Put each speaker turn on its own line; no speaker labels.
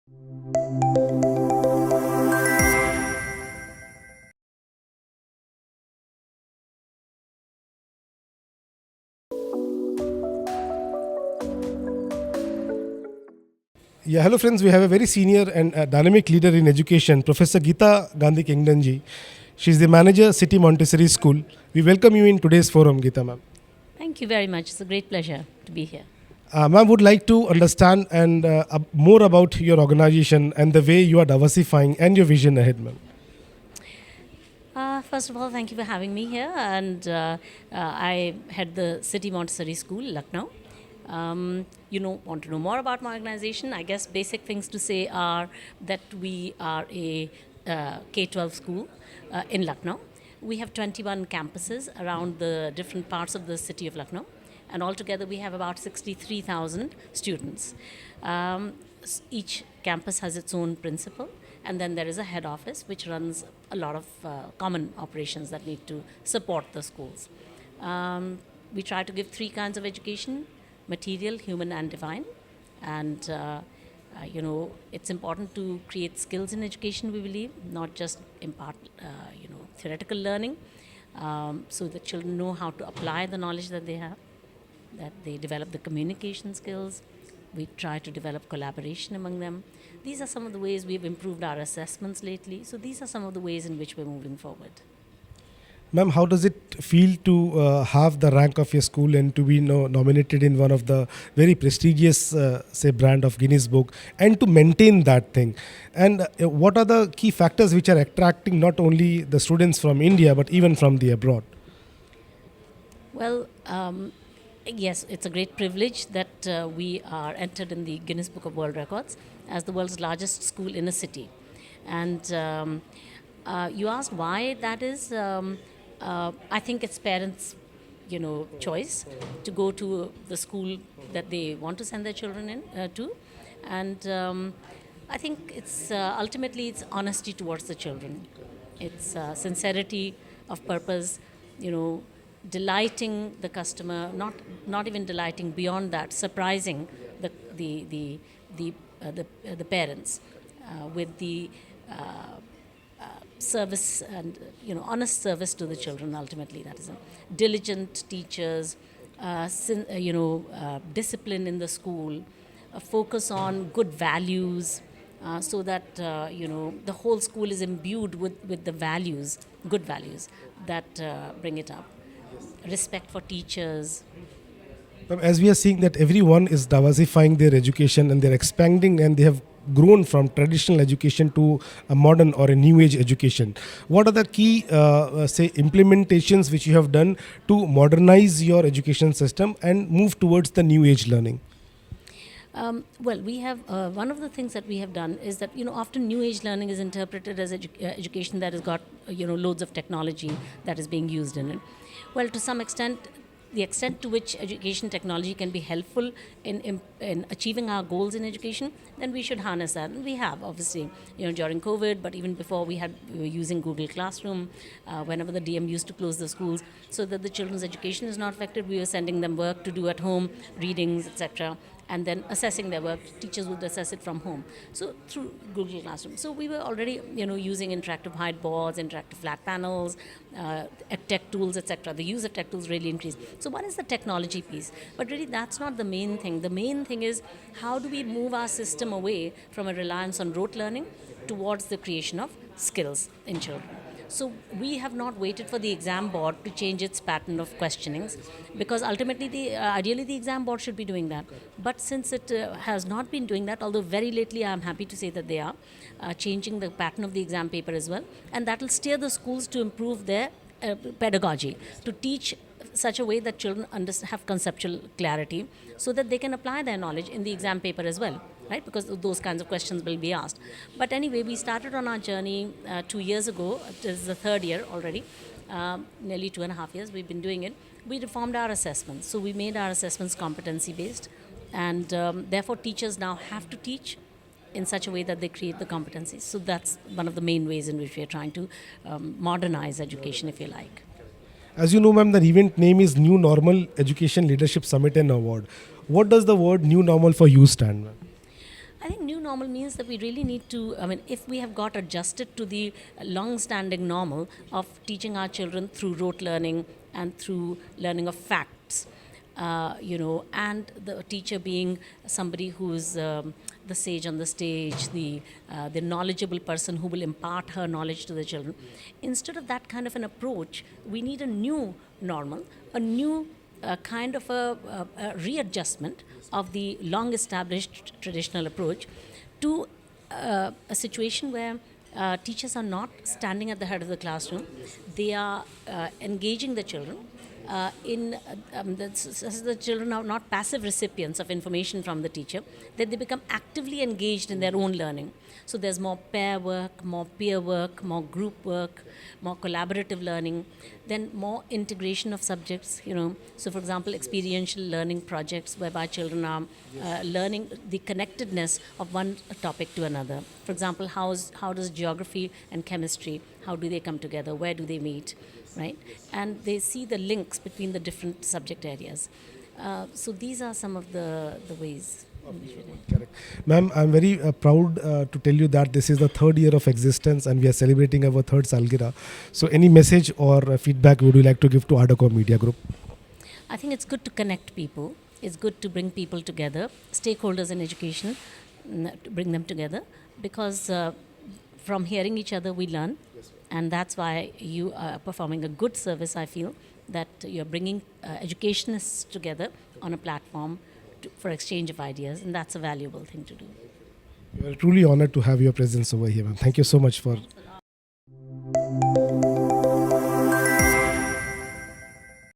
Yeah, hello friends. We have a very senior and dynamic leader in education, Professor Geeta Gandhi Kingdon ji. She's the manager, City Montessori School. We welcome you in today's forum, Geeta ma'am.
Thank you very much. It's a great pleasure to be here.
Ma'am, would like to understand and more about your organization and the way you are diversifying and your vision ahead, ma'am.
First of all, thank you for having me here. And I head the City Montessori School, Lucknow. Want to know more about my organization? I guess basic things to say are that we are a K-12 school in Lucknow. We have 21 campuses around the different parts of the city of Lucknow. And altogether, we have about 63,000 students. Each campus has its own principal, and then there is a head office which runs a lot of common operations that need to support the schools. We try to give three kinds of education: material, human, and divine. And it's important to create skills in education, we believe, not just impart theoretical learning, so that children know how to apply the knowledge that they have, that they develop the communication skills. We try to develop collaboration among them. These are some of the ways we've improved our assessments lately. So these are some of the ways in which we're moving forward.
Ma'am, how does it feel to have the rank of your school and to be nominated in one of the very prestigious, brand of Guinness Book, and to maintain that thing? And what are the key factors which are attracting not only the students from India, but even from the abroad?
Well, yes, it's a great privilege that we are entered in the Guinness Book of World Records as the world's largest school in a city. And you asked why that is. I think it's parents' choice to go to the school that they want to send their children in to. And I think it's ultimately it's honesty towards the children. It's sincerity of purpose, delighting the customer, not even delighting, beyond that, surprising the parents with the service and honest service to the children. Ultimately, that is diligent teachers, discipline in the school, a focus on good values, so that the whole school is imbued with the values, good values that bring it up. Respect for teachers.
As we are seeing that everyone is diversifying their education and they're expanding, and they have grown from traditional education to a modern or a new age education. What are the key implementations which you have done to modernize your education system and move towards the new age learning?
Well, we have one of the things that we have done is that often new age learning is interpreted as education that has got loads of technology that is being used in it. Well, to some extent, the extent to which education technology can be helpful in achieving our goals in education, then we should harness that. And we have, obviously, during COVID, but even before we were using Google Classroom, whenever the DM used to close the schools, so that the children's education is not affected. We were sending them work to do at home, readings, etc., and then assessing their work. Teachers would assess it from home, so through Google Classroom. So we were already using interactive whiteboards, interactive flat panels, tech tools, etc. The use of tech tools really increased. So one is the technology piece, but really that's not the main thing. The main thing is, how do we move our system away from a reliance on rote learning towards the creation of skills in children? So we have not waited for the exam board to change its pattern of questionings, because ultimately, ideally, the exam board should be doing that. But since it has not been doing that, although very lately I am happy to say that they are changing the pattern of the exam paper as well, and that will steer the schools to improve their pedagogy, to teach such a way that children have conceptual clarity, so that they can apply their knowledge in the exam paper as well, right? Because those kinds of questions will be asked. But anyway, we started on our journey 2 years ago. It is the third year already, nearly 2.5 years we've been doing it. We reformed our assessments. So we made our assessments competency based, and therefore teachers now have to teach in such a way that they create the competencies. So that's one of the main ways in which we are trying to modernize education, if you like.
As you know, ma'am, the event name is New Normal Education Leadership Summit and Award. What does the word New Normal for you stand, ma'am?
I think new normal means that we really need to, I mean, if we have got adjusted to the long standing normal of teaching our children through rote learning and through learning of facts, and the teacher being somebody who's the sage on the stage, the knowledgeable person who will impart her knowledge to the children. Instead of that kind of an approach, we need a new normal, a new kind of a readjustment of the long established traditional approach to a situation where teachers are not standing at the head of the classroom, they are engaging the children the children are not passive recipients of information from the teacher, that they become actively engaged in their own learning. So there's more pair work, more peer work, more group work, more collaborative learning, then more integration of subjects, So for example, experiential learning projects whereby children are learning the connectedness of one topic to another. For example, how does geography and chemistry, how do they come together? Where do they meet? Right? And they see the links between the different subject areas. So these are some of the ways in which we do.
Correct. Ma'am, I'm very proud to tell you that this is the third year of existence and we are celebrating our third Salgira. So any message or feedback would you like to give to ArdorComm Media Group?
I think it's good to connect people. It's good to bring people together, stakeholders in education, to bring them together, because from hearing each other we learn. And that's why you are performing a good service, I feel, that you're bringing educationists together on a platform for exchange of ideas, and that's a valuable thing to do.
We are truly honored to have your presence over here, ma'am. Thank you so much for